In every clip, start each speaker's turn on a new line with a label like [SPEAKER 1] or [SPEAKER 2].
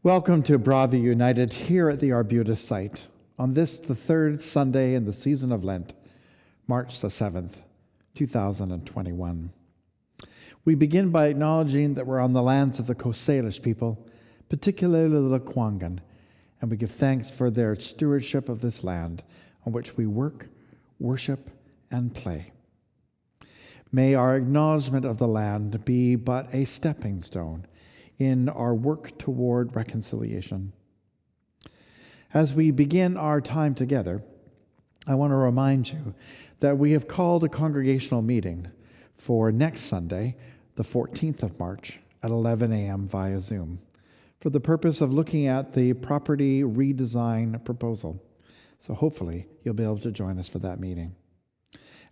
[SPEAKER 1] Welcome to Bravo United here at the Arbutus site on this, the third Sunday in the season of Lent, March the 7th, 2021. We begin by acknowledging that we're on the lands of the Coast Salish people, particularly the Lekwungen, and we give thanks for their stewardship of this land on which we work, worship, and play. May our acknowledgement of the land be but a stepping stone in our work toward reconciliation. As we begin our time together, I want to remind you that we have called a congregational meeting for next Sunday, the 14th of March, at 11 a.m. via Zoom, for the purpose of looking at the property redesign proposal. So hopefully you'll be able to join us for that meeting.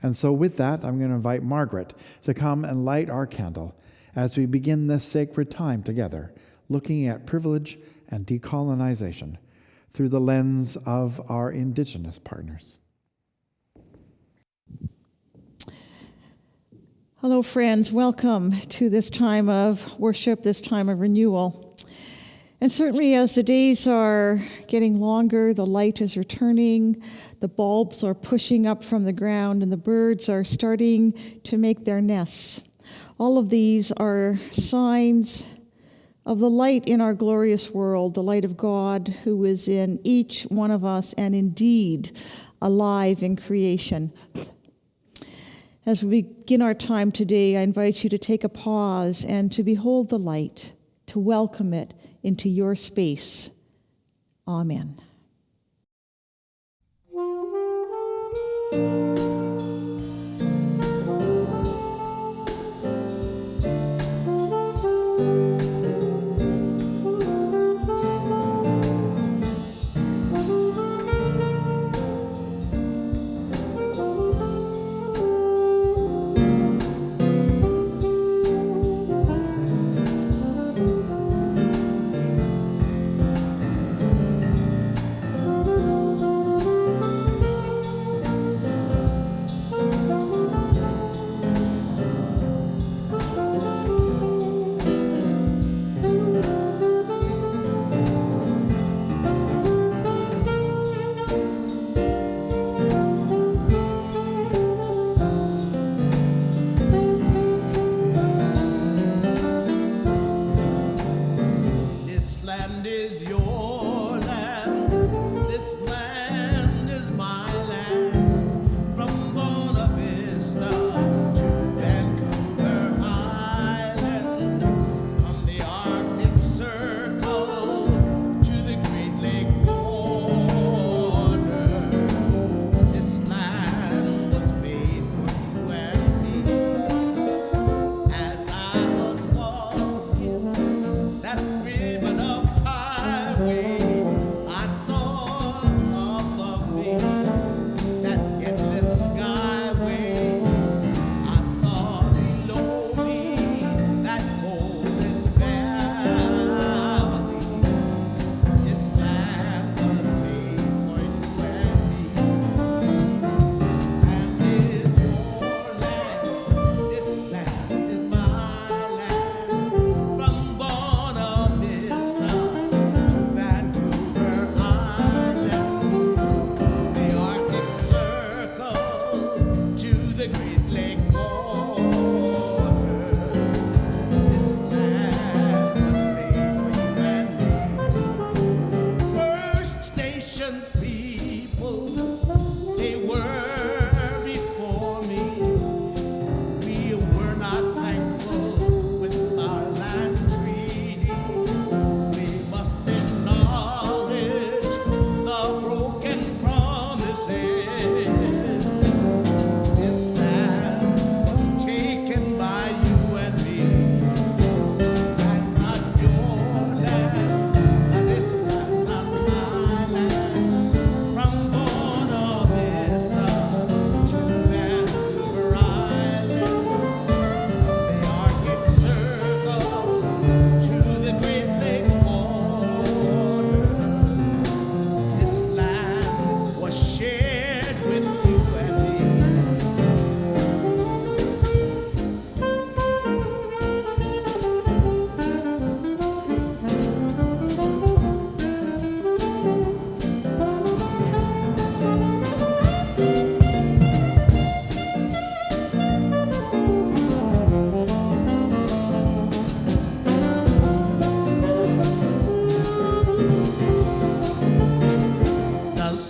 [SPEAKER 1] And so with that, I'm going to invite Margaret to come and light our candle as we begin this sacred time together, looking at privilege and decolonization through the lens of our Indigenous partners.
[SPEAKER 2] Hello, friends. Welcome to this time of worship, this time of renewal. And certainly as the days are getting longer, the light is returning, the bulbs are pushing up from the ground, and the birds are starting to make their nests. All of these are signs of the light in our glorious world, the light of God who is in each one of us and indeed alive in creation. As we begin our time today, I invite you to take a pause and to behold the light, to welcome it into your space. Amen.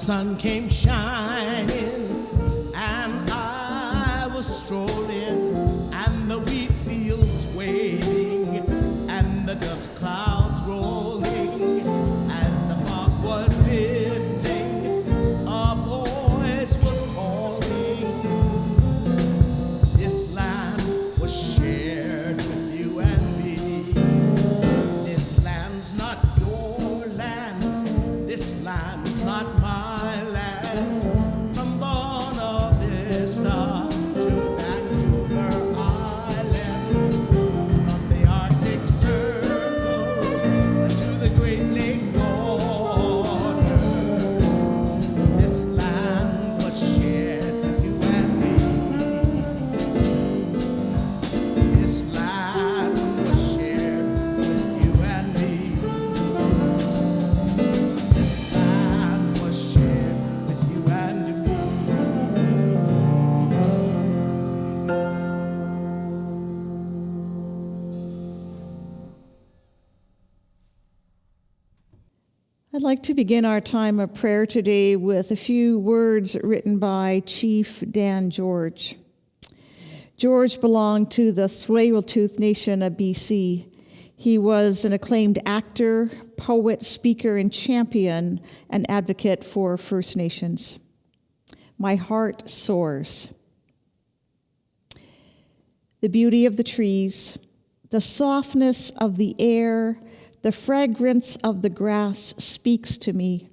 [SPEAKER 3] sun came shining, and I was strolling, and the wheat fields waving, and the dust clouds rolling, as the fog was lifting, a voice was calling. This land was shared with you and me. This land's not your land. This land's not my land. From Buena Vista to Vancouver Island, from the Arctic Circle to the Great Lake yonder, this land was shared with you and me. This land was shared with you and me. This land was shared with you and me.
[SPEAKER 2] I'd like to begin our time of prayer today with a few words written by Chief Dan George. George belonged to the Tsleil-Waututh Nation of BC. He was an acclaimed actor, poet, speaker, and champion and advocate for First Nations. My heart soars. The beauty of the trees, the softness of the air, the fragrance of the grass speaks to me.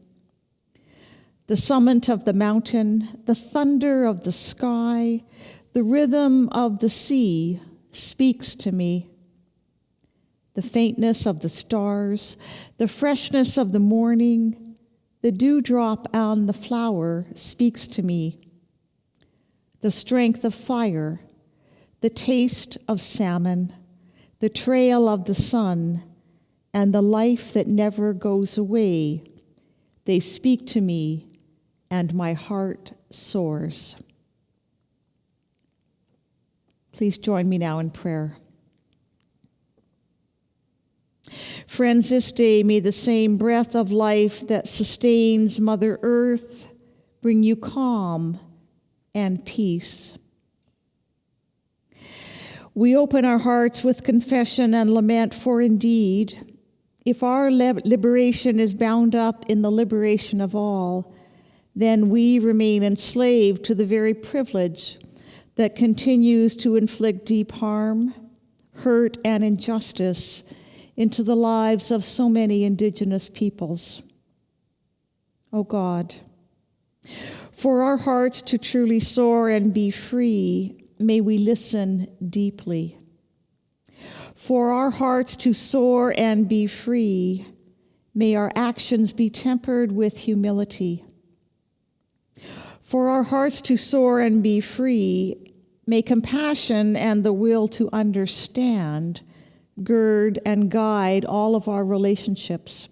[SPEAKER 2] The summit of the mountain, the thunder of the sky, the rhythm of the sea speaks to me. The faintness of the stars, the freshness of the morning, the dewdrop on the flower speaks to me. The strength of fire, the taste of salmon, the trail of the sun, and the life that never goes away, they speak to me, and my heart soars. Please join me now in prayer. Friends, this day may the same breath of life that sustains Mother Earth bring you calm and peace. We open our hearts with confession and lament, for indeed, if our liberation is bound up in the liberation of all, then we remain enslaved to the very privilege that continues to inflict deep harm, hurt, and injustice into the lives of so many Indigenous peoples. Oh God, for our hearts to truly soar and be free, may we listen deeply. For our hearts to soar and be free, may our actions be tempered with humility. For our hearts to soar and be free, may compassion and the will to understand gird and guide all of our relationships.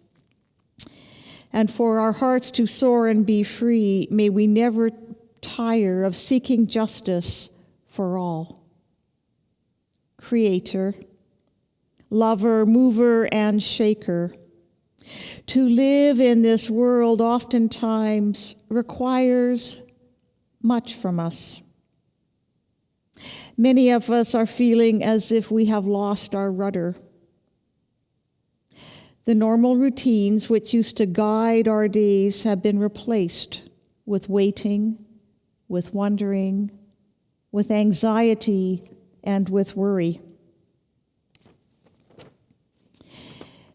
[SPEAKER 2] And for our hearts to soar and be free, may we never tire of seeking justice for all. Creator, lover, mover, and shaker, to live in this world oftentimes requires much from us. Many of us are feeling as if we have lost our rudder. The normal routines which used to guide our days have been replaced with waiting, with wondering, with anxiety, and with worry.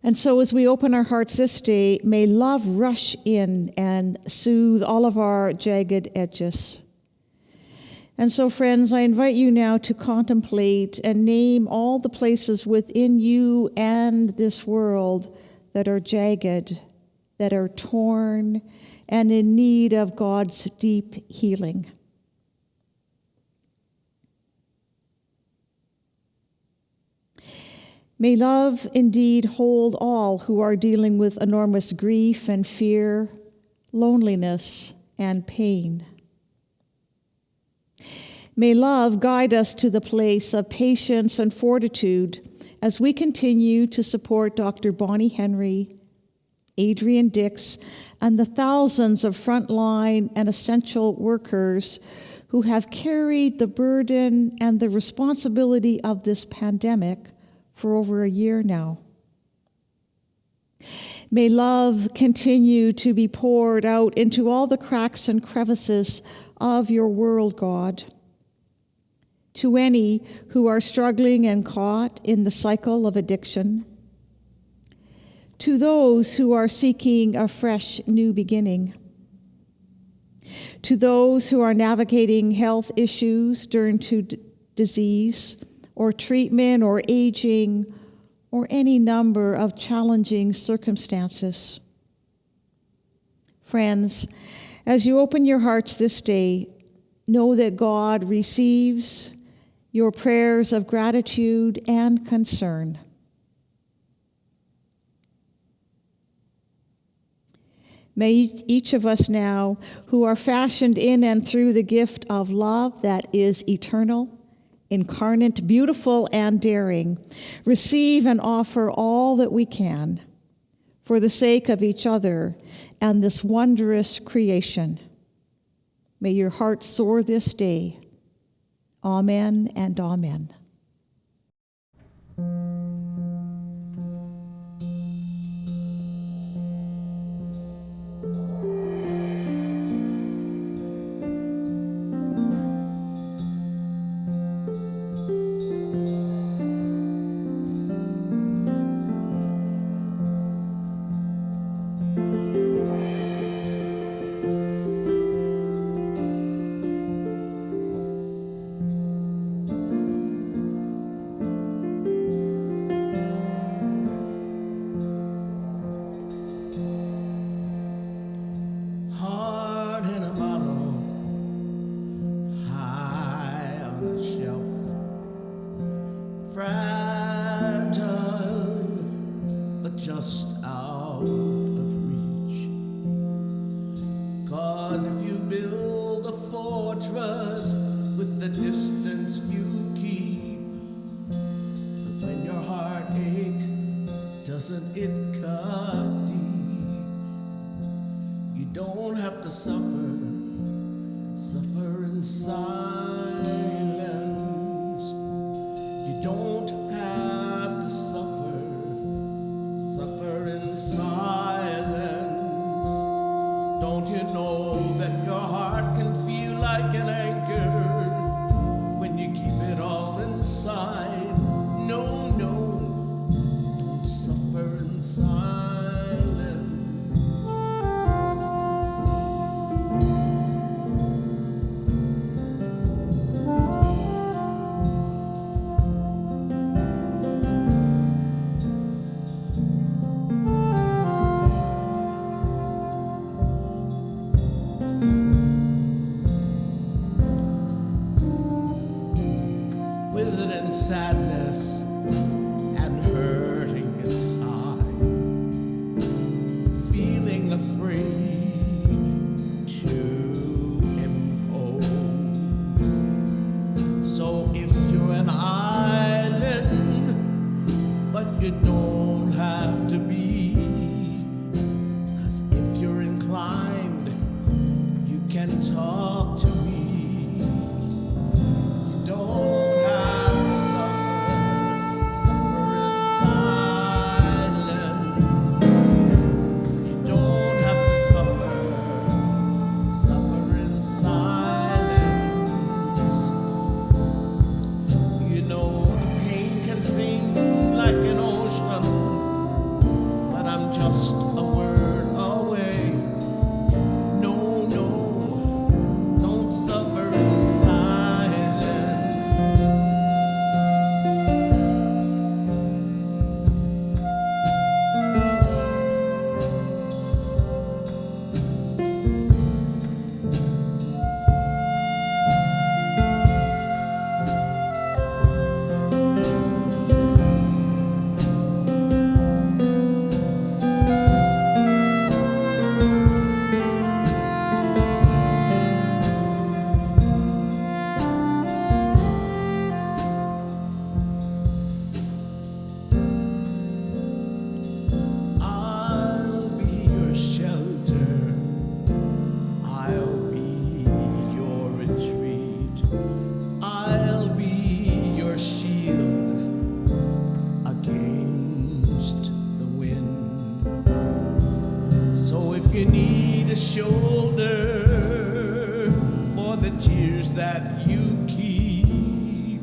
[SPEAKER 2] And so as we open our hearts this day, may love rush in and soothe all of our jagged edges. And so, friends, I invite you now to contemplate and name all the places within you and this world that are jagged, that are torn, and in need of God's deep healing. May love indeed hold all who are dealing with enormous grief and fear, loneliness and pain. May love guide us to the place of patience and fortitude as we continue to support Dr. Bonnie Henry Adrian Dix, and the thousands of frontline and essential workers who have carried the burden and the responsibility of this pandemic for over a year now. May love continue to be poured out into all the cracks and crevices of your world, God. To any who are struggling and caught in the cycle of addiction, to those who are seeking a fresh new beginning, to those who are navigating health issues due to disease or treatment or aging or any number of challenging circumstances. Friends, as you open your hearts this day, know that God receives your prayers of gratitude and concern. May each of us now, who are fashioned in and through the gift of love that is eternal, incarnate, beautiful, and daring, receive and offer all that we can for the sake of each other and this wondrous creation. May your heart soar this day. Amen and amen.
[SPEAKER 3] Doesn't it cut deep? You don't have to suffer in silence. You don't have to suffer in silence. Don't you know that your heart can feel like an anchor when you keep it all inside? No, don't suffer in silence. Within sadness and hurting inside, feeling afraid to impose. So if you're an island, but you don't have to be, 'cause if you're inclined, you can talk to me. You don't shoulder for the tears that you keep.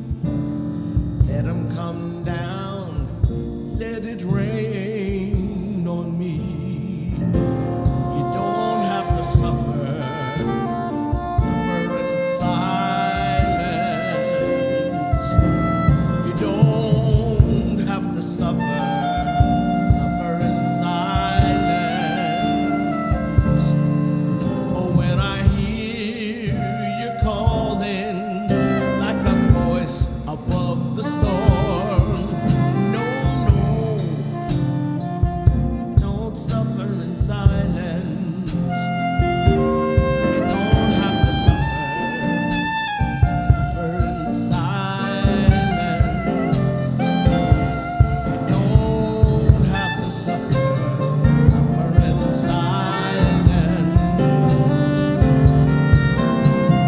[SPEAKER 3] Let them come down, let it rain on me. You don't have to suffer in silence. You don't have to suffer in silence. Oh, when I hear you calling like a voice above the storm, no, don't suffer in silence. You don't have to suffer in silence. You don't have to suffer in silence.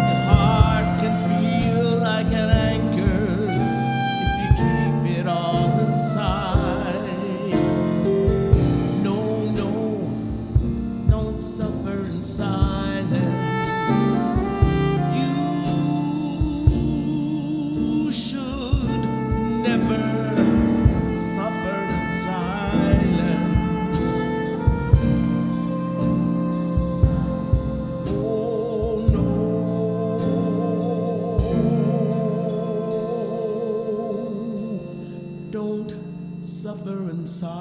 [SPEAKER 3] Your heart can feel like an anchor if you keep it all inside. No, don't suffer in silence. You should never suffer in silence. Oh, no. Don't suffer in silence.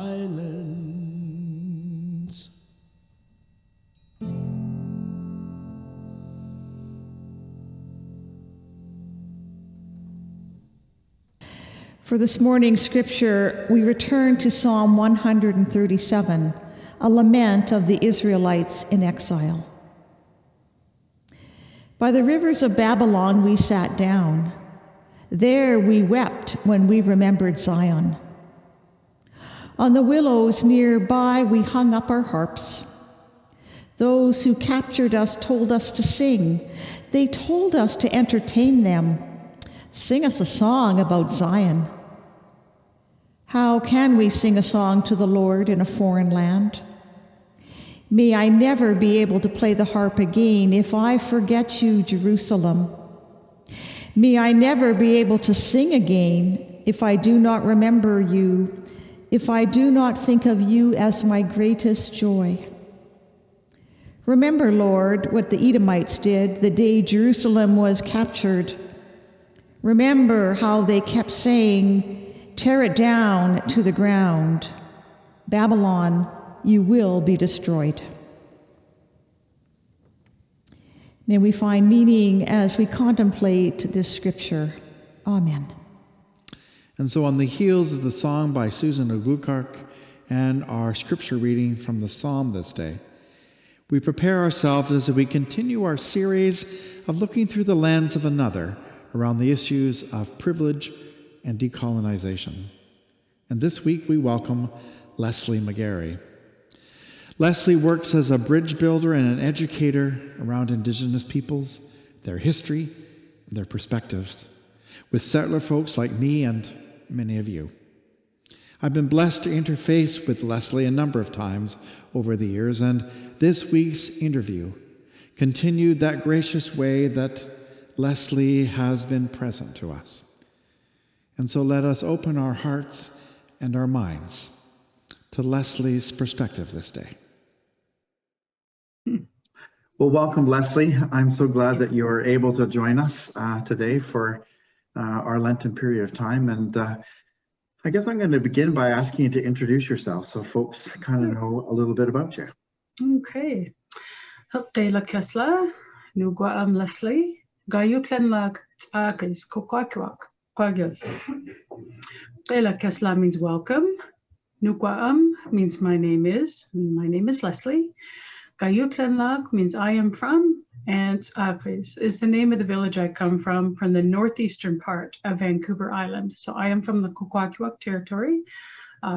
[SPEAKER 2] For this morning's scripture, we return to Psalm 137, a lament of the Israelites in exile. By the rivers of Babylon we sat down. There we wept when we remembered Zion. On the willows nearby we hung up our harps. Those who captured us told us to sing. They told us to entertain them. Sing us a song about Zion. How can we sing a song to the Lord in a foreign land? May I never be able to play the harp again if I forget you, Jerusalem. May I never be able to sing again if I do not remember you, if I do not think of you as my greatest joy. Remember, Lord, what the Edomites did the day Jerusalem was captured. Remember how they kept saying, "Tear it down to the ground. Babylon, you will be destroyed." May we find meaning as we contemplate this scripture. Amen.
[SPEAKER 1] And so, on the heels of the song by Susan Oglukark and our scripture reading from the psalm this day, we prepare ourselves as we continue our series of looking through the lens of another around the issues of privilege and decolonization. And this week we welcome Leslie Mcgarry. Leslie works as a bridge builder and an educator around Indigenous peoples, their history, and their perspectives, with settler folks like me and many of you. I've been blessed to interface with Leslie a number of times over the years, and this week's interview continued that gracious way that Leslie has been present to us. And so let us open our hearts and our minds to Leslie's perspective this day. Well, welcome, Leslie. I'm so glad that you are able to join us today for our Lenten period of time. And I guess I'm going to begin by asking you to introduce yourself so folks kind of know a little bit about you.
[SPEAKER 4] Okay. Hupdela Kesla, Nugwa Leslie, Gayuklen Lag Akis, Kokwakwak, Kwagil. Dela Kesla means welcome. Nugwa means my name is Leslie. Gayuklen Lag means I am from, and Akis is the name of the village I come from the northeastern part of Vancouver Island. So I am from the Kokwakwak territory,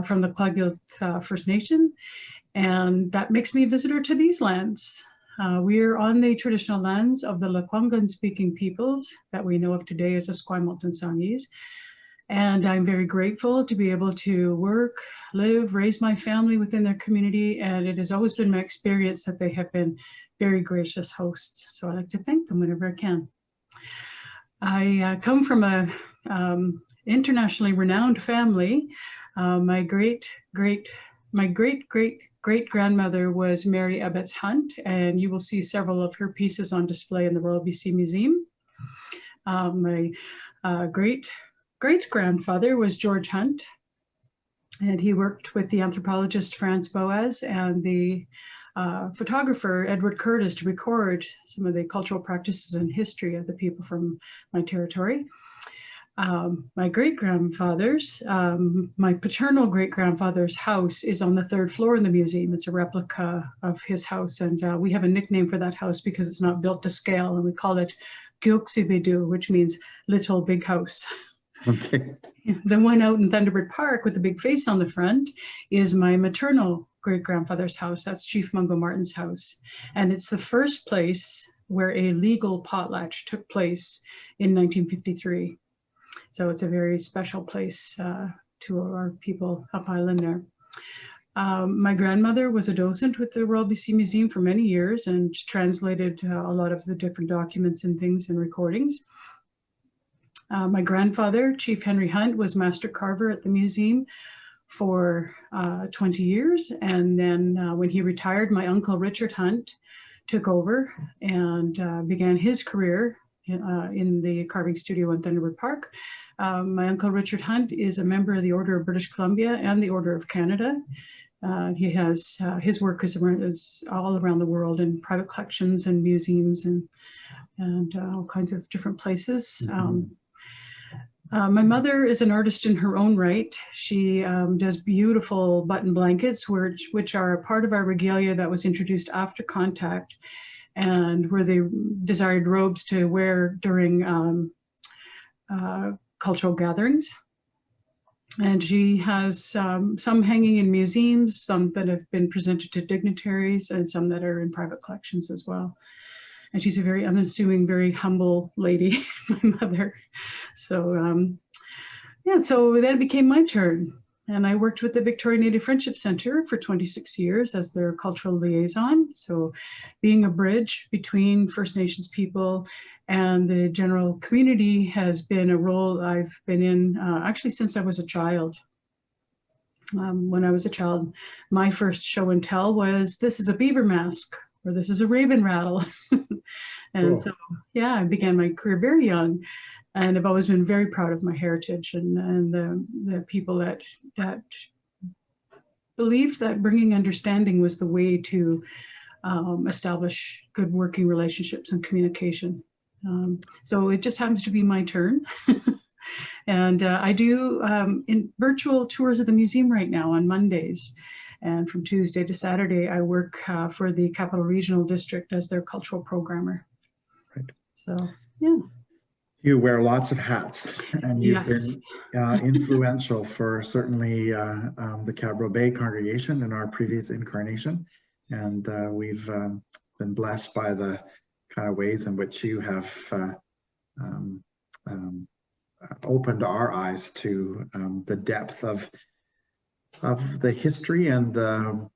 [SPEAKER 4] from the Kwagil First Nation, and that makes me a visitor to these lands. We're on the traditional lands of the Lekwungen-speaking peoples that we know of today as the Esquimalt and Sanghees. And I'm very grateful to be able to work, live, raise my family within their community. And it has always been my experience that they have been very gracious hosts. So I like to thank them whenever I can. I come from a internationally renowned family. My great grandmother was Mary Ebbets Hunt, and you will see several of her pieces on display in the Royal BC Museum. My great grandfather was George Hunt, and he worked with the anthropologist Franz Boas and the photographer Edward Curtis to record some of the cultural practices and history of the people from my territory. My great-grandfather's, my paternal great-grandfather's house is on the 3rd floor in the museum. It's a replica of his house, and we have a nickname for that house because it's not built to scale, and we call it Gyuksibidu, which means little big house.
[SPEAKER 1] Okay.
[SPEAKER 4] The one out in Thunderbird Park with the big face on the front is my maternal great-grandfather's house. That's Chief Mungo Martin's house. And it's the first place where a legal potlatch took place in 1953. So it's a very special place to our people up island there. My grandmother was a docent with the Royal BC Museum for many years and translated a lot of the different documents and things and recordings. My grandfather, Chief Henry Hunt, was master carver at the museum for 20 years. And then when he retired, my uncle Richard Hunt took over and began his career in the carving studio in Thunderbird Park. My uncle Richard Hunt is a member of the Order of British Columbia and the Order of Canada. He has his work is all around the world in private collections and museums and all kinds of different places. My mother is an artist in her own right. She does beautiful button blankets, which are a part of our regalia that was introduced after contact, and were the desired robes to wear during cultural gatherings. And she has some hanging in museums, some that have been presented to dignitaries, and some that are in private collections as well. And she's a very unassuming, very humble lady, my mother. So yeah, so then it became my turn. And I worked with the Victoria Native Friendship Centre for 26 years as their cultural liaison. So being a bridge between First Nations people and the general community has been a role I've been in actually since I was a child. When I was a child, my first show and tell was, "This is a beaver mask," or "This is a raven rattle." And cool. So, yeah, I began my career very young, and I've always been very proud of my heritage and the people that believed that bringing understanding was the way to establish good working relationships and communication. So it just happens to be my turn. And I do in virtual tours of the museum right now on Mondays. And from Tuesday to Saturday, I work for the Capital Regional District as their cultural programmer.
[SPEAKER 1] Right.
[SPEAKER 4] So, yeah.
[SPEAKER 1] You wear lots of hats, and you've
[SPEAKER 4] Yes.
[SPEAKER 1] been influential for certainly the Cabro Bay congregation in our previous incarnation. And we've been blessed by the kind of ways in which you have opened our eyes to the depth of the history and the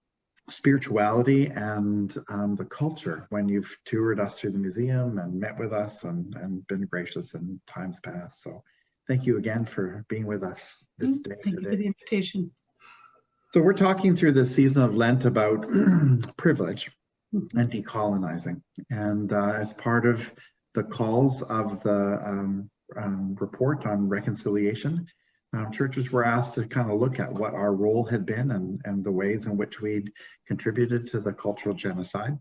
[SPEAKER 1] spirituality and the culture when you've toured us through the museum and met with us and been gracious in times past. So thank you again for being with us this day.
[SPEAKER 4] Thank you for the invitation.
[SPEAKER 1] So we're talking through the season of Lent about privilege and decolonizing. And as part of the calls of the report on reconciliation, churches were asked to kind of look at what our role had been and the ways in which we'd contributed to the cultural genocide.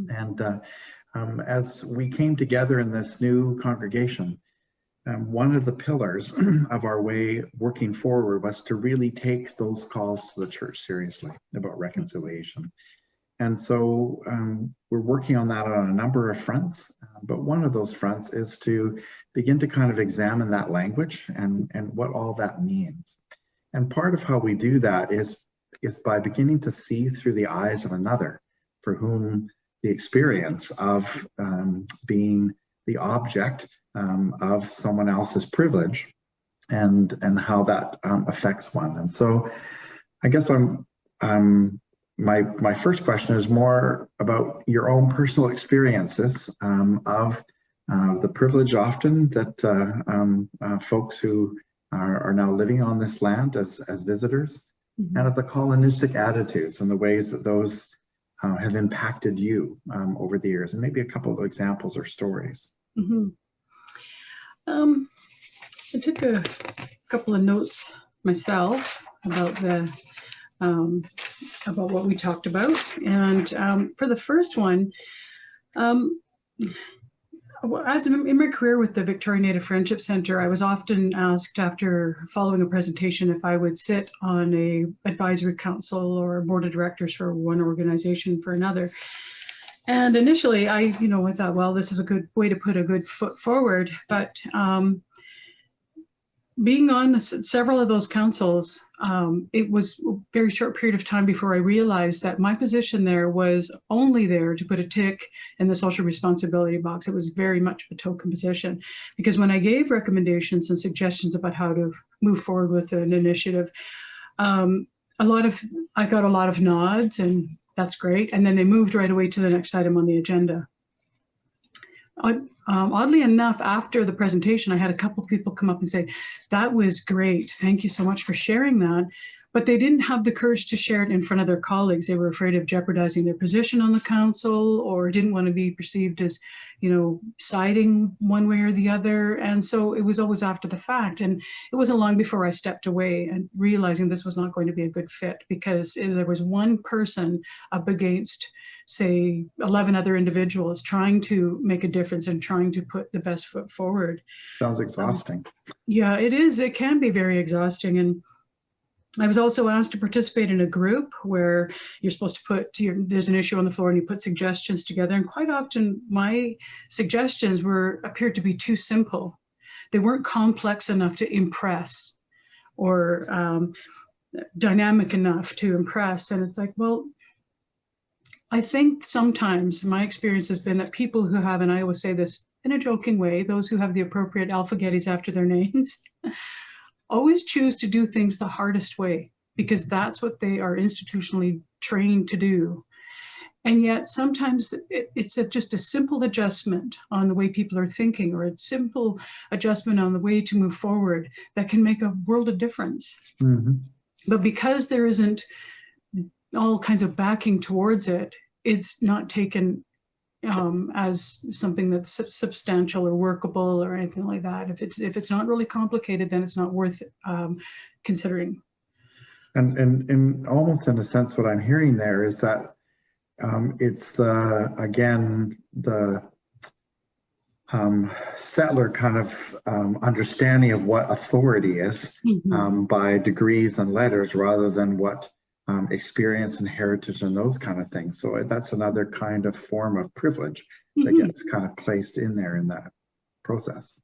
[SPEAKER 1] And as we came together in this new congregation, one of the pillars of our way working forward was to really take those calls to the church seriously about reconciliation. And so we're working on that on a number of fronts, but one of those fronts is to begin to kind of examine that language and what all that means. And part of how we do that is by beginning to see through the eyes of another for whom the experience of being the object of someone else's privilege
[SPEAKER 5] and how that affects one. And so I guess my first question is more about your own personal experiences of the privilege often that folks who are now living on this land as visitors,
[SPEAKER 4] Mm-hmm.
[SPEAKER 5] and of the colonistic attitudes and the ways that those have impacted you over the years, and maybe a couple of examples or stories.
[SPEAKER 4] Mm-hmm. I took a couple of notes myself about about what we talked about, and for the first one, as in my career with the Victoria Native Friendship Centre, I was often asked after following a presentation if I would sit on a advisory council or board of directors for one organization for another. And initially, I thought, well, this is a good way to put a good foot forward. But being on several of those councils, it was a very short period of time before I realized that my position there was only there to put a tick in the social responsibility box. It was very much a token position, because when I gave recommendations and suggestions about how to move forward with an initiative, I got a lot of nods, and that's great. And then they moved right away to the next item on the agenda. Oddly enough, after the presentation, I had a couple of people come up and say, that was great. Thank you so much for sharing that. But they didn't have the courage to share it in front of their colleagues. They were afraid of jeopardizing their position on the council, or didn't want to be perceived as, siding one way or the other. And so it was always after the fact. And it wasn't long before I stepped away and realizing this was not going to be a good fit, because there was one person up against, say, 11 other individuals trying to make a difference and trying to put the best foot forward.
[SPEAKER 5] Sounds exhausting.
[SPEAKER 4] Yeah, it is. It can be very exhausting. And I was also asked to participate in a group where you're supposed to put, there's an issue on the floor and you put suggestions together. And quite often my suggestions appeared to be too simple. They weren't complex enough to impress, or dynamic enough to impress. And it's like, well, I think sometimes my experience has been that people who have, and I always say this in a joking way, those who have the appropriate alphagetties after their names, always choose to do things the hardest way, because that's what they are institutionally trained to do. And yet sometimes it's just a simple adjustment on the way people are thinking, or a simple adjustment on the way to move forward, that can make a world of difference.
[SPEAKER 5] Mm-hmm.
[SPEAKER 4] But because there isn't all kinds of backing towards it, it's not taken as something that's substantial or workable or anything like that. If it's not really complicated, then it's not worth considering.
[SPEAKER 5] And almost in a sense, what I'm hearing there is that it's again the settler kind of understanding of what authority is,
[SPEAKER 4] Mm-hmm.
[SPEAKER 5] by degrees and letters, rather than what experience and heritage and those kind of things. So that's another kind of form of privilege that
[SPEAKER 4] Mm-hmm.
[SPEAKER 5] gets kind of placed in there in that process.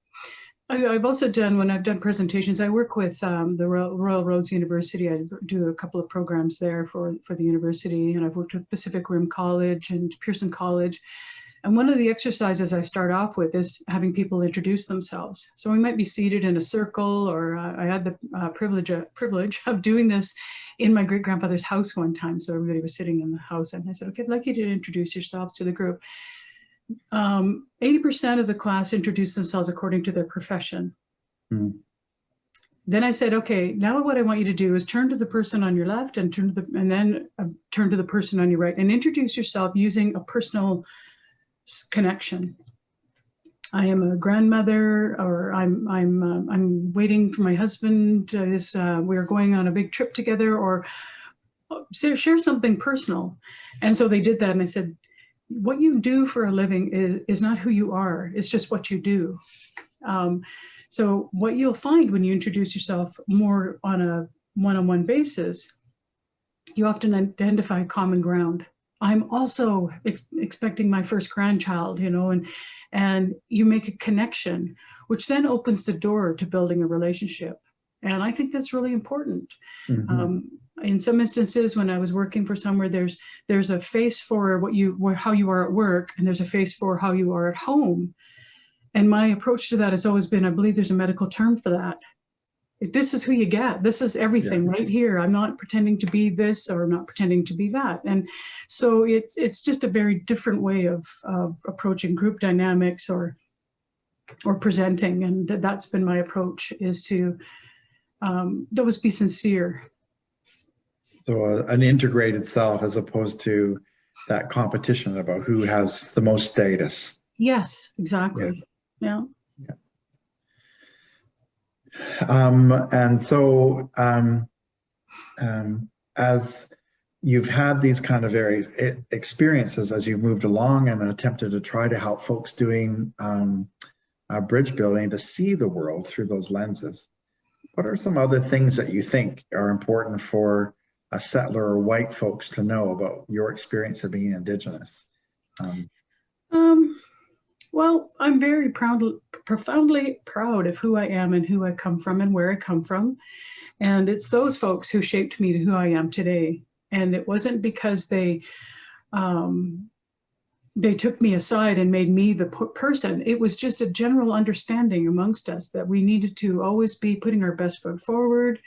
[SPEAKER 4] I've also done, when I've done presentations, I work with the Royal Roads University. I do a couple of programs there for the university, and I've worked with Pacific Rim College and Pearson College. And one of the exercises I start off with is having people introduce themselves. So we might be seated in a circle, or I had the privilege of doing this in my great-grandfather's house one time. So everybody was sitting in the house, and I said, okay, I'd like you to introduce yourselves to the group. 80% of the class introduced themselves according to their profession.
[SPEAKER 5] Mm.
[SPEAKER 4] Then I said, okay, now what I want you to do is turn to the person on your left and turn to the person on your right, and introduce yourself using a personal connection. I am a grandmother, or I'm waiting for my husband. We're going on a big trip together, or share something personal. And so they did that, and I said, what you do for a living is not who you are. It's just what you do. So what you'll find when you introduce yourself more on a one-on-one basis, you often identify common ground. I'm also expecting my first grandchild, and you make a connection, which then opens the door to building a relationship. And I think that's really important.
[SPEAKER 5] Mm-hmm.
[SPEAKER 4] In some instances, when I was working for somewhere, there's a face for how you are at work, and there's a face for how you are at home. And my approach to that has always been, I believe there's a medical term for that. this is who you get. This is everything right here. I'm not pretending to be this, or I'm not pretending to be that. And so it's just a very different way of approaching group dynamics or presenting. And that's been my approach, is to always be sincere.
[SPEAKER 5] So an integrated self, as opposed to that competition about who has the most status.
[SPEAKER 4] Yes, exactly. Yeah.
[SPEAKER 5] And so as you've had these kind of various experiences as you've moved along and attempted to try to help folks doing bridge building to see the world through those lenses, what are some other things that you think are important for a settler or white folks to know about your experience of being Indigenous?
[SPEAKER 4] Well, I'm very profoundly proud of who I am and who I come from and where I come from. And it's those folks who shaped me to who I am today. And it wasn't because they took me aside and made me the person. It was just a general understanding amongst us that we needed to always be putting our best foot forward.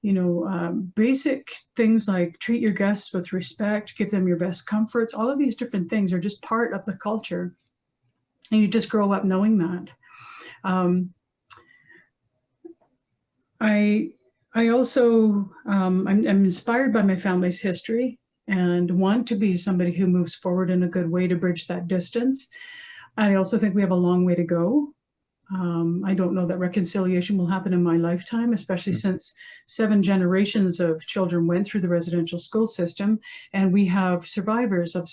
[SPEAKER 4] You know, basic things like treat your guests with respect, give them your best comforts. All of these different things are just part of the culture. And you just grow up knowing that. I also, I'm inspired by my family's history and want to be somebody who moves forward in a good way to bridge that distance. I also think we have a long way to go. I don't know that reconciliation will happen in my lifetime, especially since 7 generations of children went through the residential school system, and we have survivors of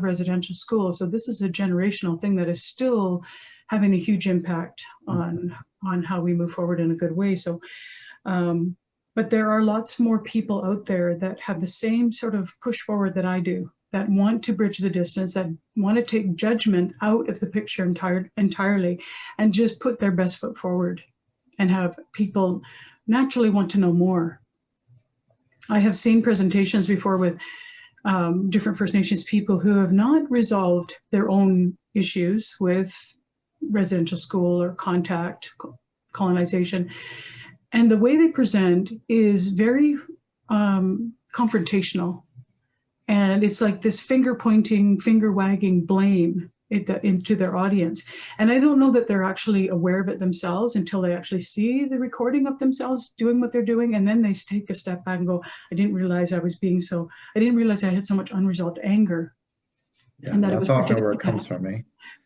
[SPEAKER 4] residential school. So this is a generational thing that is still having a huge impact on how we move forward in a good way. So, but there are lots more people out there that have the same sort of push forward that I do, that want to bridge the distance, that want to take judgment out of the picture entirely and just put their best foot forward and have people naturally want to know more. I have seen presentations before with different First Nations people who have not resolved their own issues with residential school or contact colonization. And the way they present is very confrontational. And it's like this finger pointing, finger wagging blame into their audience. And I don't know that they're actually aware of it themselves until they actually see the recording of themselves doing what they're doing. And then they take a step back and go, I didn't realize I didn't realize I had so much unresolved anger.
[SPEAKER 5] Yeah,
[SPEAKER 4] and
[SPEAKER 5] that's often where it comes from, eh?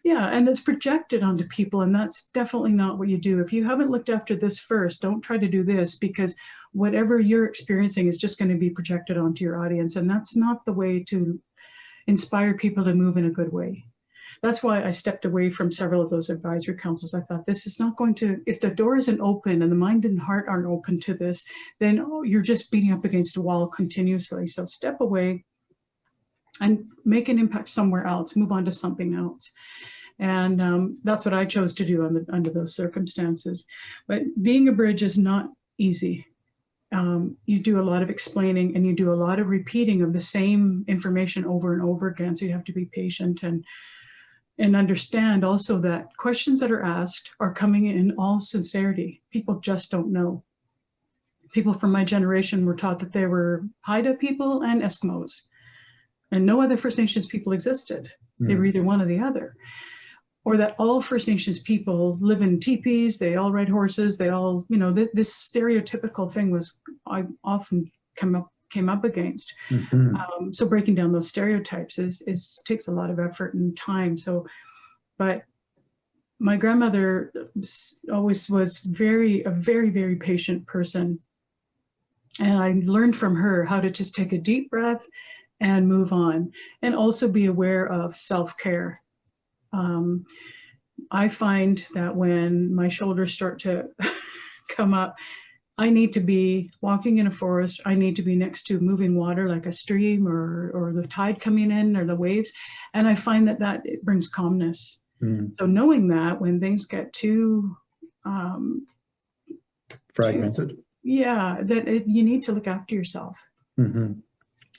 [SPEAKER 4] Yeah, and it's projected onto people, and that's definitely not what you do. If you haven't looked after this first, don't try to do this, because whatever you're experiencing is just going to be projected onto your audience, and that's not the way to inspire people to move in a good way. That's why I stepped away from several of those advisory councils. I thought, this is not going to, if the door isn't open and the mind and heart aren't open to this, then you're just beating up against a wall continuously. So step away and make an impact somewhere else, move on to something else. And that's what I chose to do under those circumstances. But being a bridge is not easy. You do a lot of explaining and you do a lot of repeating of the same information over and over again. So you have to be patient and understand also that questions that are asked are coming in all sincerity. People just don't know. People from my generation were taught that they were Haida people and Eskimos, and no other First Nations people existed. They were either one or the other. Or that all First Nations people live in teepees, they all ride horses, they all, you know, this stereotypical thing I often came up against. So breaking down those stereotypes takes a lot of effort and time. So, but my grandmother always was a very, very patient person. And I learned from her how to just take a deep breath and move on, and also be aware of self-care. I find that when my shoulders start to come up, I need to be walking in a forest. I need to be next to moving water like a stream or the tide coming in or the waves. And I find that it brings calmness. So knowing that when things get too
[SPEAKER 5] fragmented.
[SPEAKER 4] You need to look after yourself.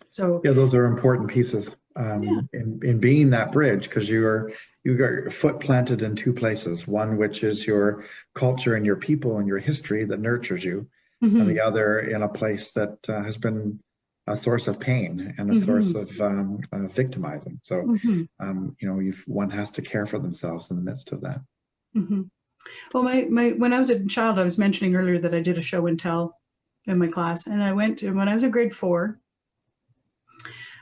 [SPEAKER 4] So
[SPEAKER 5] yeah, those are important pieces. in being that bridge, because you got your foot planted in two places. One, which is your culture and your people and your history that nurtures you, and the other in a place that has been a source of pain and a source of victimizing. So, one has to care for themselves in the midst of that.
[SPEAKER 4] Well, when I was a child, I was mentioning earlier that I did a show and tell in my class, and when I was in grade 4,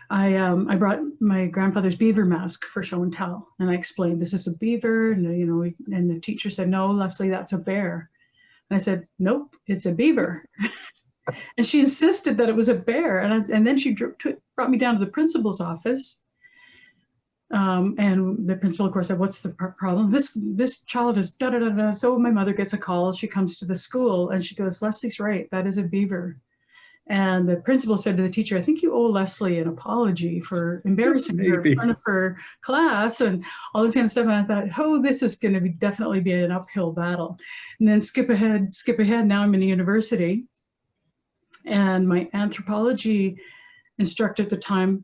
[SPEAKER 4] I brought my grandfather's beaver mask for show and tell, and I explained this is a beaver, and and the teacher said, "No, Leslie, that's a bear." And I said, "Nope, it's a beaver." And she insisted that it was a bear, and then she brought me down to the principal's office. And the principal, of course, said, "What's the problem? This child is da da da da." So my mother gets a call. She comes to the school and she goes, "Leslie's right. That is a beaver." And the principal said to the teacher, "I think you owe Leslie an apology for embarrassing her in front of her class," and all this kind of stuff. And I thought, "Oh, this is going to definitely be an uphill battle." And then skip ahead. Now I'm in a university, and my anthropology instructor at the time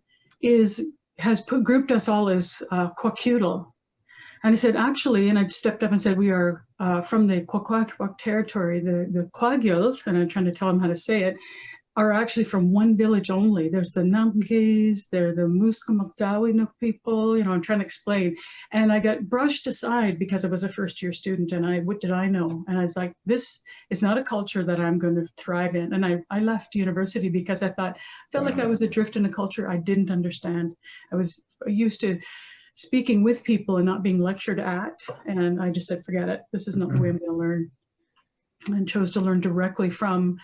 [SPEAKER 4] has grouped us all as Kwakiutl. And I said, actually, and I stepped up and said, we are from the Kwakwaka'wakw territory, the Kwakiutl, and I'm trying to tell them how to say it, are actually from one village only. There's the Namgis, they're the Muskamakdawinuk people, I'm trying to explain. And I got brushed aside because I was a first-year student, and what did I know? And I was like, this is not a culture that I'm going to thrive in. And I left university because I felt like I was adrift in a culture I didn't understand. I was used to speaking with people and not being lectured at. And I just said, forget it. This is not the way I'm going to learn. And chose to learn directly from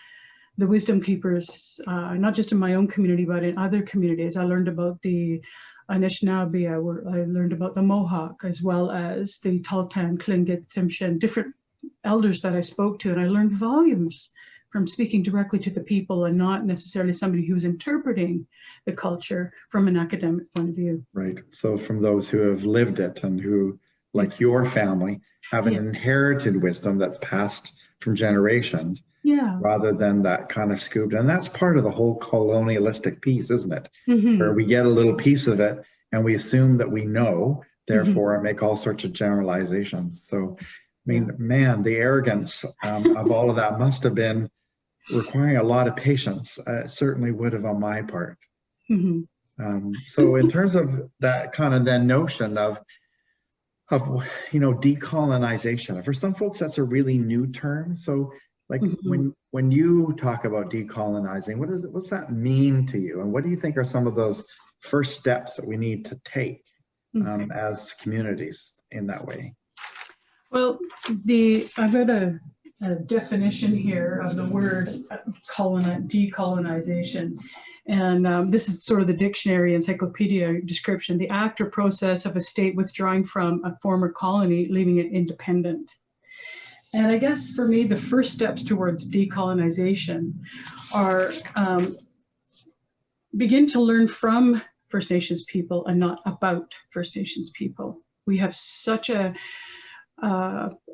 [SPEAKER 4] the wisdom keepers, not just in my own community, but in other communities. I learned about the Anishinaabe, I learned about the Mohawk, as well as the Tahltan, Tlingit, Tsimshian, different elders that I spoke to. And I learned volumes from speaking directly to the people and not necessarily somebody who was interpreting the culture from an academic point of view.
[SPEAKER 5] Right. So from those who have lived it and who, like your family, have an inherited wisdom that's passed from generations.
[SPEAKER 4] Yeah.
[SPEAKER 5] Rather than that kind of scooped. And that's part of the whole colonialistic piece, isn't it? Where we get a little piece of it and we assume that we know, therefore make all sorts of generalizations. So, I mean, man, the arrogance of all of that must have been requiring a lot of patience. It certainly would have on my part. So in terms of that kind of then notion of decolonization, for some folks, that's a really new term. So like when you talk about decolonizing, what's that mean to you? And what do you think are some of those first steps that we need to take as communities in that way?
[SPEAKER 4] Well, I've got a definition here of the word decolonization. And this is sort of the dictionary encyclopedia description: the act or process of a state withdrawing from a former colony, leaving it independent. And I guess for me, the first steps towards decolonization are begin to learn from First Nations people and not about First Nations people. We have such a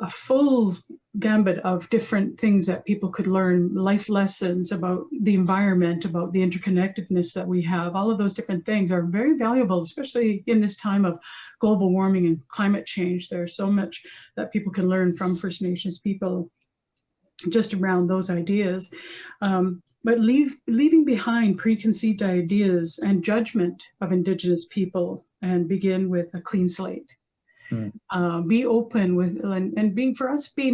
[SPEAKER 4] full gambit of different things that people could learn, life lessons about the environment, about the interconnectedness that we have. All of those different things are very valuable, especially in this time of global warming and climate change. There's so much that people can learn from First Nations people just around those ideas. But leaving behind preconceived ideas and judgment of Indigenous people and begin with a clean slate. Be open with, and being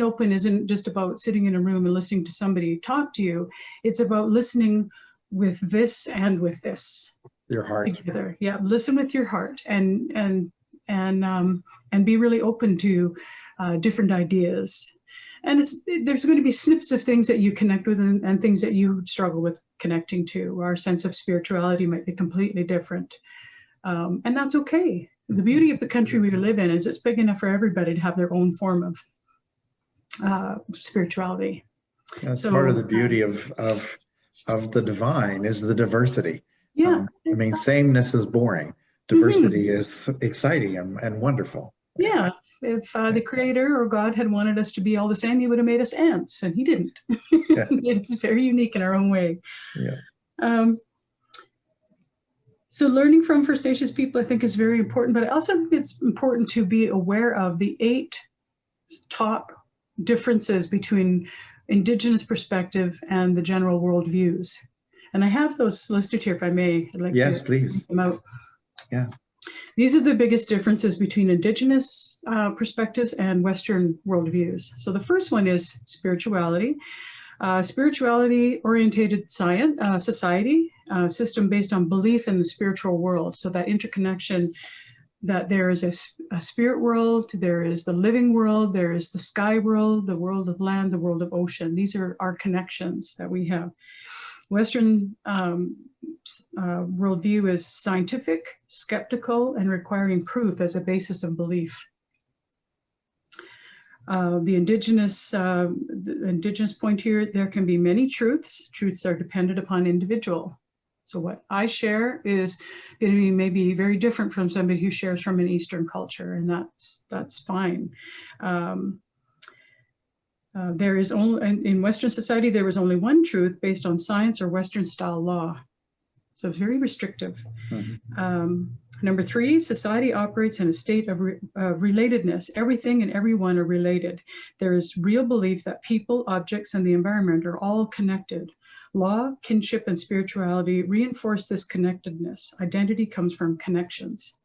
[SPEAKER 4] open isn't just about sitting in a room and listening to somebody talk to you. It's about listening with this and with this.
[SPEAKER 5] Your heart.
[SPEAKER 4] Together. Yeah, listen with your heart and be really open to different ideas. And there's going to be snippets of things that you connect with and things that you struggle with connecting to. Our sense of spirituality might be completely different. And that's okay. The beauty of the country we live in is it's big enough for everybody to have their own form of spirituality.
[SPEAKER 5] That's part of the beauty of the divine is the diversity.
[SPEAKER 4] Yeah.
[SPEAKER 5] I mean, sameness is boring. Diversity is exciting and wonderful.
[SPEAKER 4] Yeah. If the creator or God had wanted us to be all the same, he would have made us ants, and he didn't. It's very unique in our own way.
[SPEAKER 5] Yeah.
[SPEAKER 4] So learning from First Nations people, I think, is very important, but I also think it's important to be aware of the 8 top differences between Indigenous perspective and the general worldviews. And I have those listed here, if I may. I'd like
[SPEAKER 5] Yes,
[SPEAKER 4] to
[SPEAKER 5] please.
[SPEAKER 4] point them out.
[SPEAKER 5] Yeah.
[SPEAKER 4] These are the biggest differences between Indigenous perspectives and Western worldviews. So the first one is spirituality. Spirituality-orientated society, system based on belief in the spiritual world. So that interconnection, that there is a spirit world, there is the living world, there is the sky world, the world of land, the world of ocean. These are our connections that we have. Western worldview is scientific, skeptical, and requiring proof as a basis of belief. The indigenous point here, there can be many truths. Truths are dependent upon individual. So what I share is going to be maybe very different from somebody who shares from an Eastern culture, and that's fine. There is only, in Western society, there was only one truth based on science or Western style law. So it's very restrictive. Mm-hmm. Number 3, society operates in a state of relatedness. Everything and everyone are related. There is real belief that people, objects, and the environment are all connected. Law, kinship, and spirituality reinforce this connectedness. Identity comes from connections.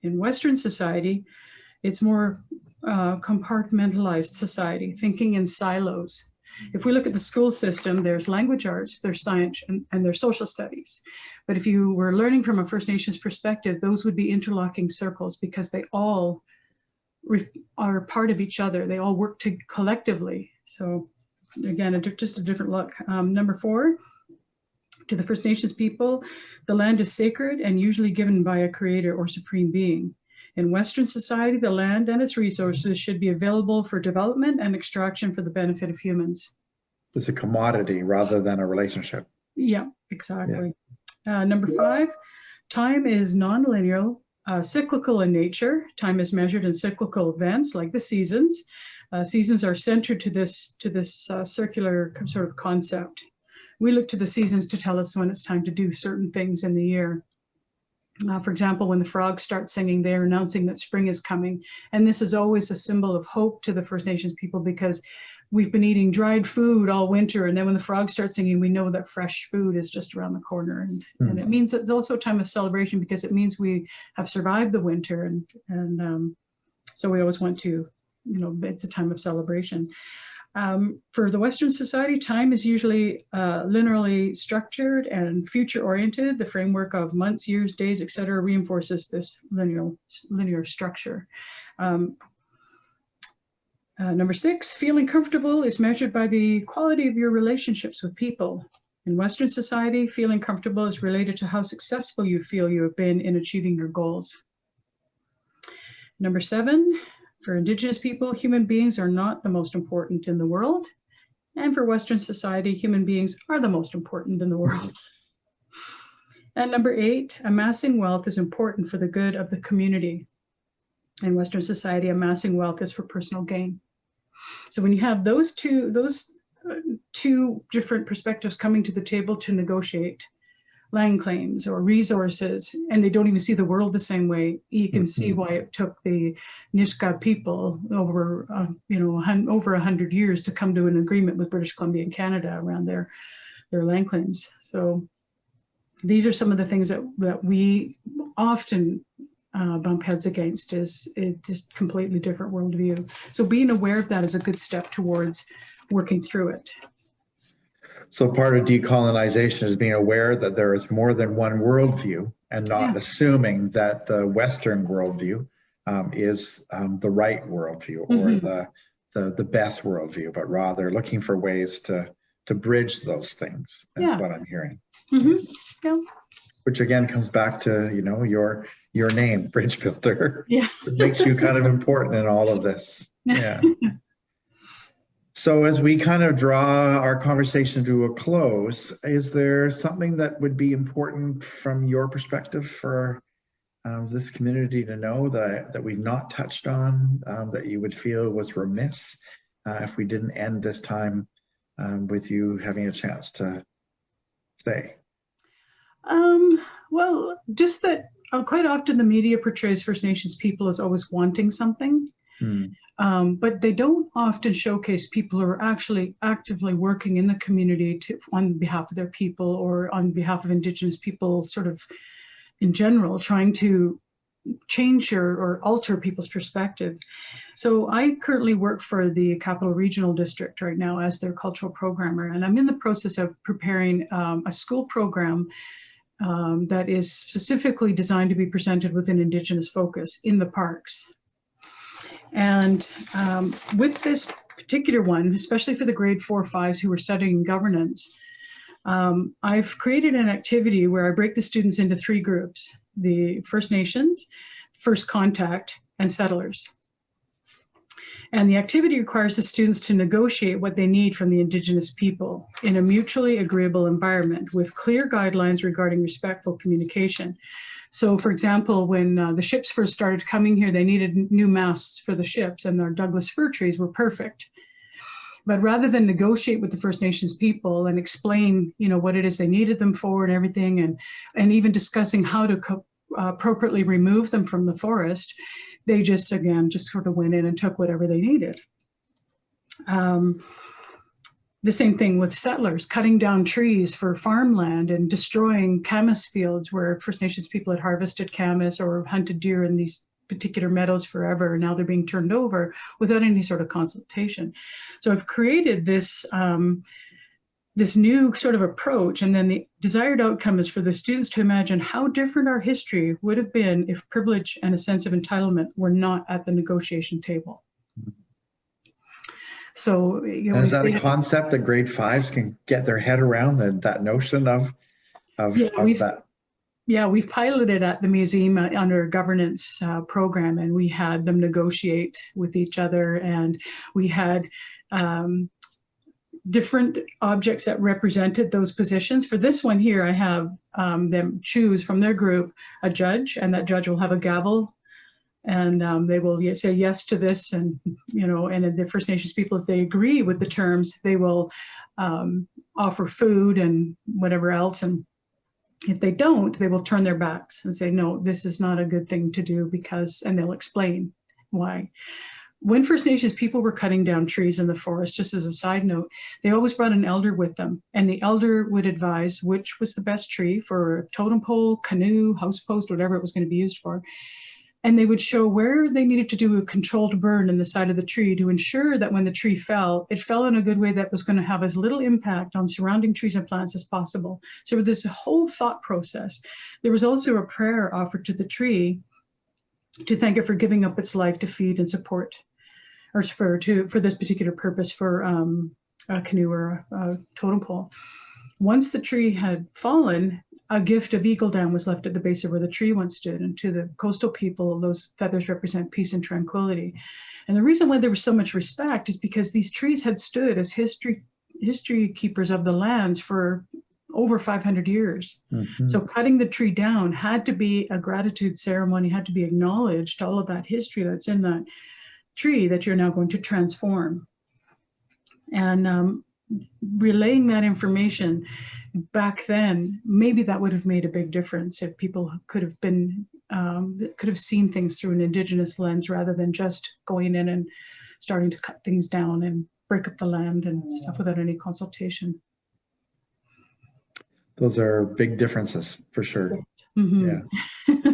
[SPEAKER 4] In Western society, it's more compartmentalized society, thinking in silos. If we look at the school system, there's language arts, there's science, and there's social studies. But if you were learning from a First Nations perspective, those would be interlocking circles because they all are part of each other. They all work collectively. So again, just a different look. Number 4, to the First Nations people, the land is sacred and usually given by a creator or supreme being. In Western society, the land and its resources should be available for development and extraction for the benefit of humans.
[SPEAKER 5] It's a commodity rather than a relationship.
[SPEAKER 4] Yeah, exactly. Yeah. Number 5, time is non-linear, cyclical in nature. Time is measured in cyclical events like the seasons. Seasons are centered to this circular sort of concept. We look to the seasons to tell us when it's time to do certain things in the year. For example, when the frogs start singing, they're announcing that spring is coming. And this is always a symbol of hope to the First Nations people because we've been eating dried food all winter. And then when the frogs start singing, we know that fresh food is just around the corner. And it means that it's also a time of celebration because it means we have survived the winter. And so we always want to, it's a time of celebration. For the Western society, time is usually linearly structured and future-oriented. The framework of months, years, days, etc., reinforces this linear structure. Number 6, feeling comfortable is measured by the quality of your relationships with people. In Western society, feeling comfortable is related to how successful you feel you have been in achieving your goals. Number 7, for Indigenous people, human beings are not the most important in the world. And for Western society, human beings are the most important in the world. And number 8, amassing wealth is important for the good of the community. In Western society, amassing wealth is for personal gain. So when you have those two different perspectives coming to the table to negotiate land claims or resources, and they don't even see the world the same way, you can see why it took the Nisga'a people over 100 years to come to an agreement with British Columbia and Canada around their land claims. So these are some of the things that we often bump heads against, is just completely different worldview. So being aware of that is a good step towards working through it.
[SPEAKER 5] So part of decolonization is being aware that there is more than one worldview and not assuming that the Western worldview is the right worldview or the best worldview, but rather looking for ways to bridge those things. That's what I'm hearing.
[SPEAKER 4] Yeah.
[SPEAKER 5] Which again comes back to, your name, Bridge Builder.
[SPEAKER 4] Yeah.
[SPEAKER 5] It makes you kind of important in all of this. Yeah. So as we kind of draw our conversation to a close, is there something that would be important from your perspective for this community to know that we've not touched on, that you would feel was remiss if we didn't end this time with you having a chance to say?
[SPEAKER 4] Well, just that quite often the media portrays First Nations people as always wanting something, but they don't often showcase people who are actually actively working in the community on behalf of their people or on behalf of Indigenous people, sort of in general, trying to change or alter people's perspectives. So I currently work for the Capital Regional District right now as their cultural programmer, and I'm in the process of preparing a school program that is specifically designed to be presented with an Indigenous focus in the parks. And with this particular one, especially for the grade 4-5s who are studying governance, I've created an activity where I break the students into 3 groups: the First Nations, First Contact, and Settlers. And the activity requires the students to negotiate what they need from the Indigenous people in a mutually agreeable environment with clear guidelines regarding respectful communication. So, for example, when the ships first started coming here, they needed new masts for the ships, and our Douglas fir trees were perfect. But rather than negotiate with the First Nations people and explain, what it is they needed them for and everything, and even discussing how to appropriately remove them from the forest, they just sort of went in and took whatever they needed. The same thing with settlers, cutting down trees for farmland and destroying camas fields where First Nations people had harvested camas or hunted deer in these particular meadows forever. Now they're being turned over without any sort of consultation. So I've created this this new sort of approach, and then the desired outcome is for the students to imagine how different our history would have been if privilege and a sense of entitlement were not at the negotiation table. So,
[SPEAKER 5] is that a concept that grade 5s can get their head around, that notion of that?
[SPEAKER 4] Yeah, we've piloted at the museum under a governance program, and we had them negotiate with each other, and we had different objects that represented those positions. For this one here, I have them choose from their group a judge, and that judge will have a gavel, and they will say yes to this, and and the First Nations people, if they agree with the terms, they will offer food and whatever else, and if they don't, they will turn their backs and say, no, this is not a good thing to do because, and they'll explain why. When First Nations people were cutting down trees in the forest, just as a side note, they always brought an elder with them, and the elder would advise which was the best tree for a totem pole, canoe, house post, whatever it was going to be used for. And they would show where they needed to do a controlled burn in the side of the tree to ensure that when the tree fell, it fell in a good way that was going to have as little impact on surrounding trees and plants as possible. So with this whole thought process, there was also a prayer offered to the tree to thank it for giving up its life to feed and support, or for this particular purpose, for a canoe or a totem pole. Once the tree had fallen, a gift of eagle down was left at the base of where the tree once stood, and to the coastal people, those feathers represent peace and tranquility. And the reason why there was so much respect is because these trees had stood as history keepers of the lands for over 500 years. Mm-hmm. So cutting the tree down had to be a gratitude ceremony, had to be acknowledged, all of that history that's in that tree that you're now going to transform. And relaying that information back then, maybe that would have made a big difference if people could have seen things through an Indigenous lens rather than just going in and starting to cut things down and break up the land and stuff without any consultation.
[SPEAKER 5] Those are big differences for sure. Mm-hmm. Yeah.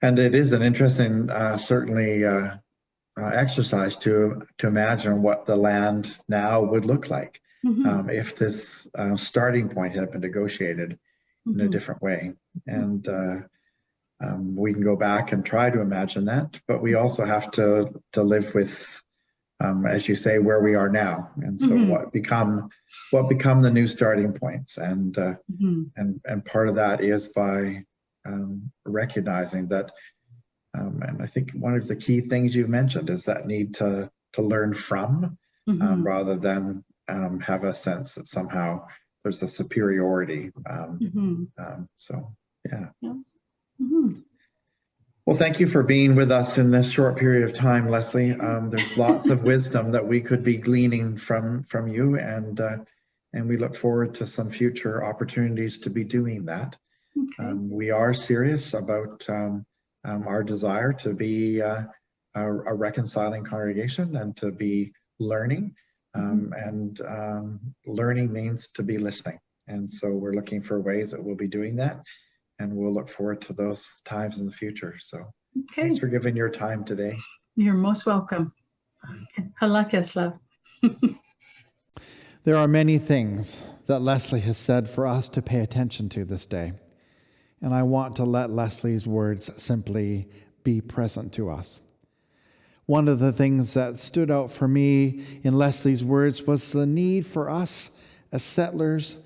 [SPEAKER 5] And it is an interesting, certainly, exercise to imagine what the land now would look like. Mm-hmm. If this starting point had been negotiated mm-hmm. in a different way. And we can go back and try to imagine that, but we also have to live with, as you say, where we are now. And so mm-hmm. what become the new starting points. And mm-hmm. and part of that is by recognizing that, and I think one of the key things you've mentioned is that need to learn from, mm-hmm. Rather than have a sense that somehow there's a superiority. Mm-hmm. So, yeah. Mm-hmm. Well, thank you for being with us in this short period of time, Leslie. There's lots of wisdom that we could be gleaning from you, and we look forward to some future opportunities to be doing that.
[SPEAKER 4] Okay.
[SPEAKER 5] We are serious about our desire to be a reconciling congregation and to be learning. And learning means to be listening. And so we're looking for ways that we'll be doing that. And we'll look forward to those times in the future. So
[SPEAKER 4] Okay.
[SPEAKER 5] thanks for giving your time today.
[SPEAKER 4] You're most welcome. Hala Kesla.
[SPEAKER 1] There are many things that Leslie has said for us to pay attention to this day. And I want to let Leslie's words simply be present to us. One of the things that stood out for me in Leslie's words was the need for us as settlers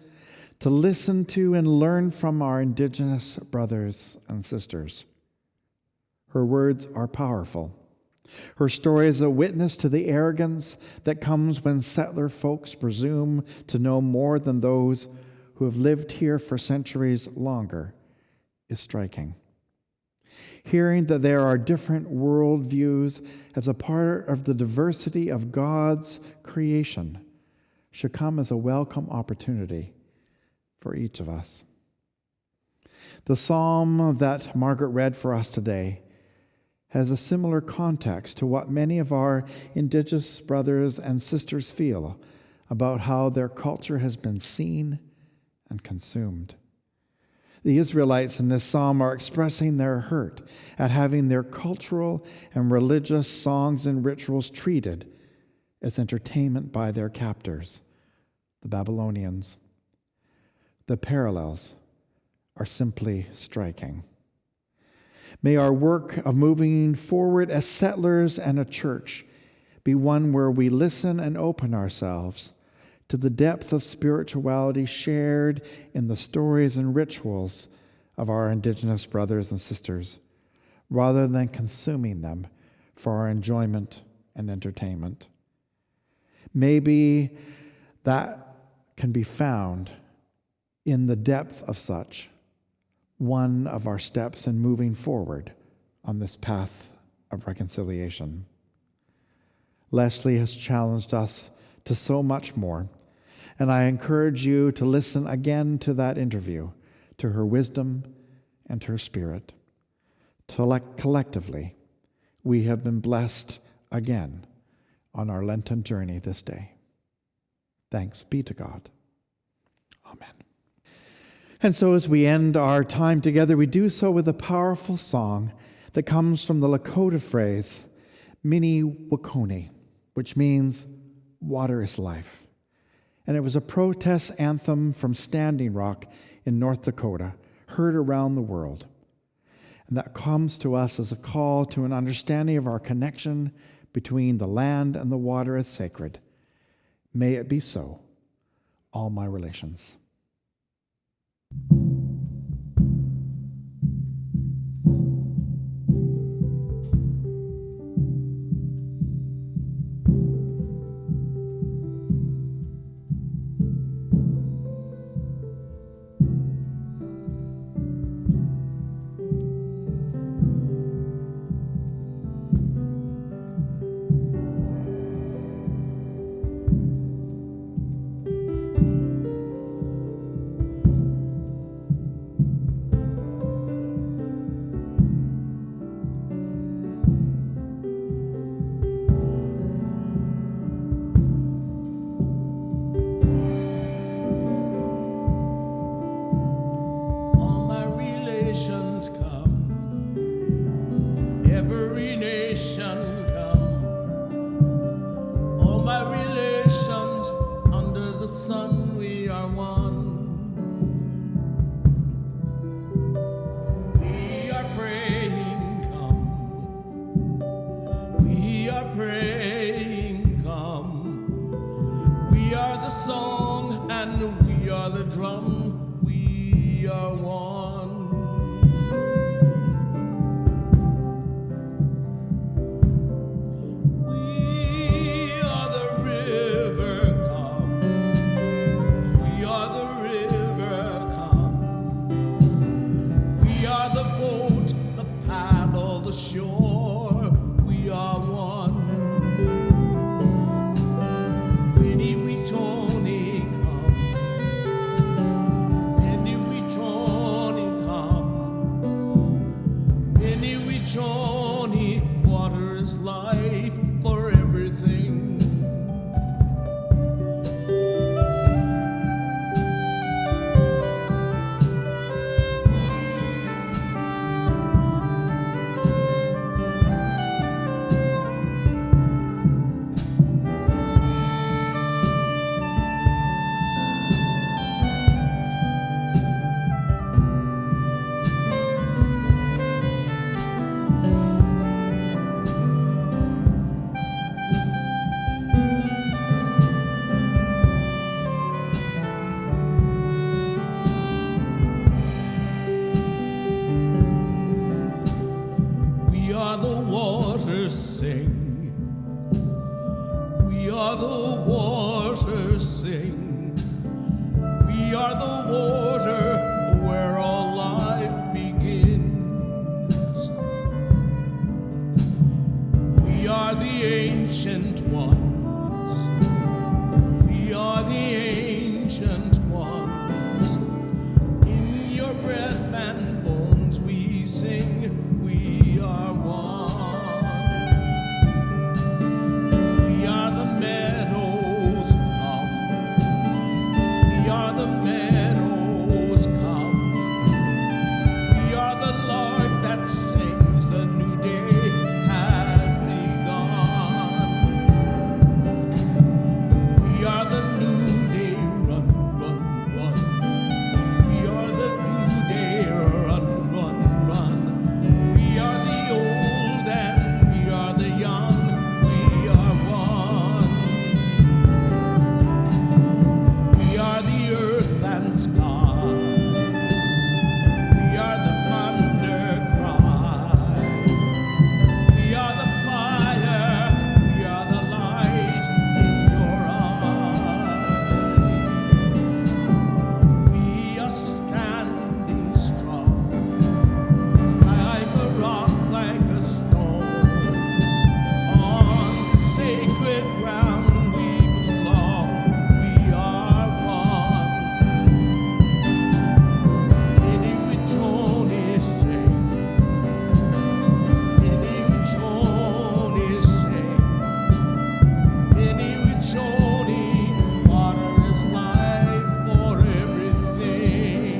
[SPEAKER 1] to listen to and learn from our Indigenous brothers and sisters. Her words are powerful. Her story is a witness to the arrogance that comes when settler folks presume to know more than those who have lived here for centuries longer is striking. Hearing that there are different worldviews as a part of the diversity of God's creation should come as a welcome opportunity for each of us. The psalm that Margaret read for us today has a similar context to what many of our Indigenous brothers and sisters feel about how their culture has been seen and consumed. The Israelites in this psalm are expressing their hurt at having their cultural and religious songs and rituals treated as entertainment by their captors, the Babylonians. The parallels are simply striking. May our work of moving forward as settlers and a church be one where we listen and open ourselves to the depth of spirituality shared in the stories and rituals of our Indigenous brothers and sisters, rather than consuming them for our enjoyment and entertainment. Maybe that can be found in the depth of such one of our steps in moving forward on this path of reconciliation. Leslie has challenged us to so much more, and I encourage you to listen again to that interview, to her wisdom and her spirit. Collectively, we have been blessed again on our Lenten journey this day. Thanks be to God. Amen. And so as we end our time together, we do so with a powerful song that comes from the Lakota phrase, Mini Wakoni, which means water is life. And it was a protest anthem from Standing Rock in North Dakota, heard around the world. And that comes to us as a call to an understanding of our connection between the land and the water as sacred. May it be so, all my relations.
[SPEAKER 3] Shore, we are one. waters sing. We are the waters sing. We are the water where all life begins. We are the ancient ones. We are the ancient ones. In your breath and bones we sing, we are one. We are the meadows come. We are the meadows come. We are the lark that sings, the new day has begun. We are the new day, run, run, run. We are the new day, run, run, run. We are the old and we are the young, we are one. We are the earth and sky. We are the thunder cry. We are the fire. We are the light in your eyes. We are standing strong, like a rock, like a stone. On the sacred ground we belong. We are one. Many Wichoni sing. Many Wichoni sing. Many Wichoni, water is life for everything.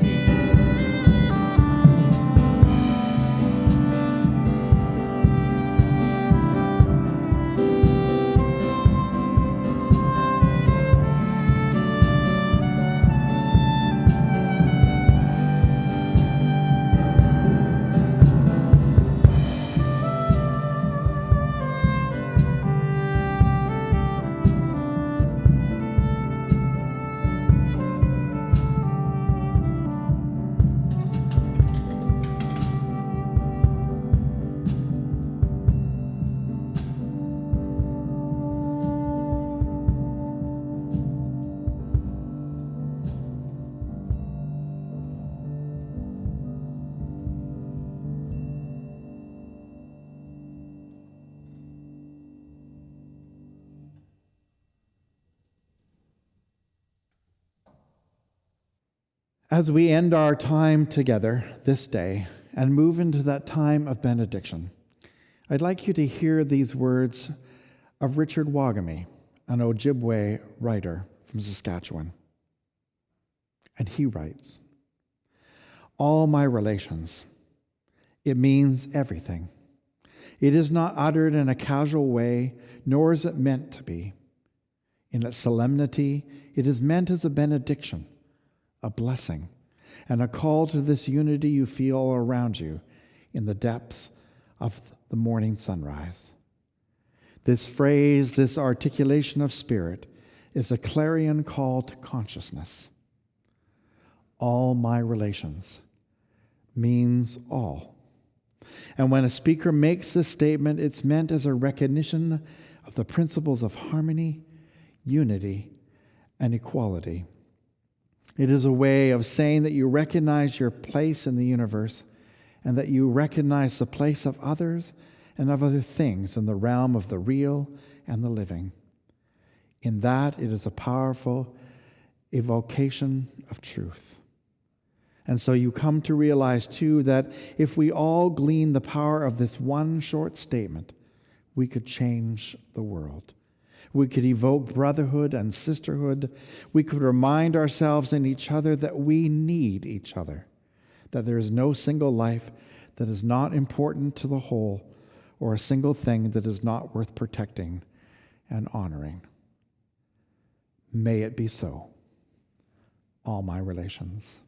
[SPEAKER 1] As we end our time together this day and move into that time of benediction, I'd like you to hear these words of Richard Wagami, an Ojibwe writer from Saskatchewan. And he writes, "All my relations, it means everything. It is not uttered in a casual way, nor is it meant to be. In its solemnity, it is meant as a benediction, a blessing, and a call to this unity you feel all around you in the depths of the morning sunrise. This phrase, this articulation of spirit, is a clarion call to consciousness. All my relations means all. And when a speaker makes this statement, it's meant as a recognition of the principles of harmony, unity, and equality. It is a way of saying that you recognize your place in the universe and that you recognize the place of others and of other things in the realm of the real and the living. In that, it is a powerful evocation of truth. And so you come to realize, too, that if we all glean the power of this one short statement, we could change the world. We could evoke brotherhood and sisterhood. We could remind ourselves and each other that we need each other, that there is no single life that is not important to the whole, or a single thing that is not worth protecting and honoring. May it be so. All my relations.